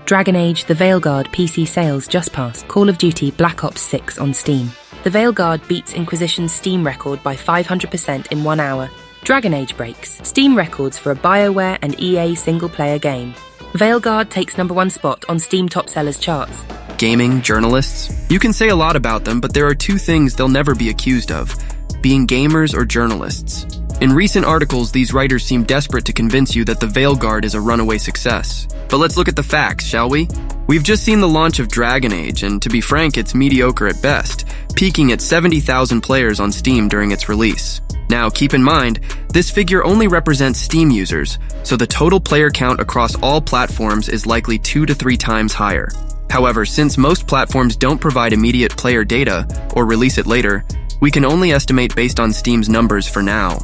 Dragon Age: The Veilguard PC sales just passed Call of Duty Black Ops 6 on Steam. The Veilguard beats Inquisition's Steam record by 500% in 1 hour. Dragon Age breaks Steam records for a BioWare and EA single-player game. Veilguard takes #1 spot on Steam top sellers charts. Gaming journalists? You can say a lot about them, but there are two things they'll never be accused of: being gamers or journalists. In recent articles, these writers seem desperate to convince you that the Veilguard is a runaway success. But let's look at the facts, shall we? We've just seen the launch of Dragon Age, and to be frank, it's mediocre at best, peaking at 70,000 players on Steam during its release. Now, keep in mind, this figure only represents Steam users, so the total player count across all platforms is likely 2 to 3 times higher. However, since most platforms don't provide immediate player data or release it later, we can only estimate based on Steam's numbers for now.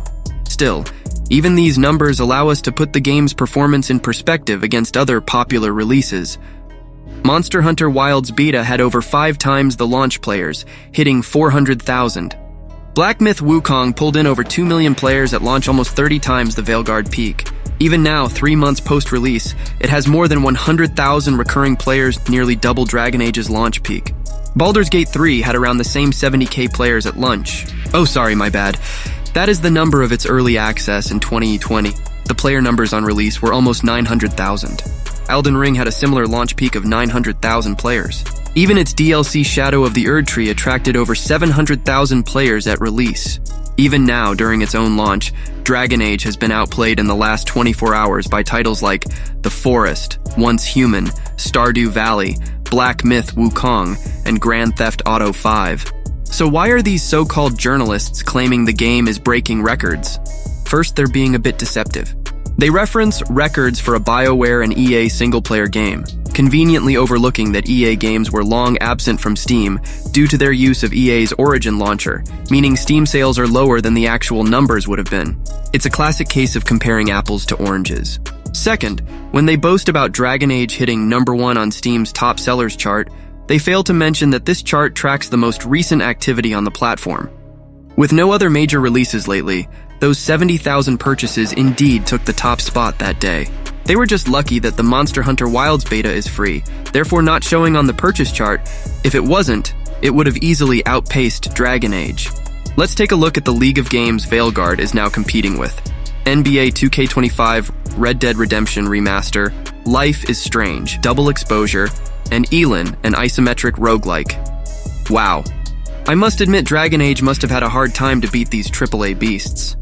Still, even these numbers allow us to put the game's performance in perspective against other popular releases. Monster Hunter Wilds Beta had over 5 times the launch players, hitting 400,000. Black Myth Wukong pulled in over 2 million players at launch, almost 30 times the Veilguard peak. Even now, 3 months post-release, it has more than 100,000 recurring players, nearly double Dragon Age's launch peak. Baldur's Gate 3 had around the same 70k players at launch. Oh, sorry, my bad. That is the number of its early access in 2020. The player numbers on release were almost 900,000. Elden Ring had a similar launch peak of 900,000 players. Even its DLC Shadow of the Erdtree attracted over 700,000 players at release. Even now, during its own launch, Dragon Age has been outplayed in the last 24 hours by titles like The Forest, Once Human, Stardew Valley, Black Myth Wukong, and Grand Theft Auto 5. So why are these so-called journalists claiming the game is breaking records? First, they're being a bit deceptive. They reference records for a BioWare and EA single-player game, conveniently overlooking that EA games were long absent from Steam due to their use of EA's Origin launcher, meaning Steam sales are lower than the actual numbers would have been. It's a classic case of comparing apples to oranges. Second, when they boast about Dragon Age hitting #1 on Steam's top sellers chart, they fail to mention that this chart tracks the most recent activity on the platform. With no other major releases lately, those 70,000 purchases indeed took the top spot that day. They were just lucky that the Monster Hunter Wilds beta is free, therefore not showing on the purchase chart. If it wasn't, it would have easily outpaced Dragon Age. Let's take a look at the League of Games Veilguard is now competing with: NBA 2K25, Red Dead Redemption Remaster, Life is Strange, Double Exposure, and Elin, an isometric roguelike. Wow. I must admit Dragon Age must have had a hard time to beat these AAA beasts.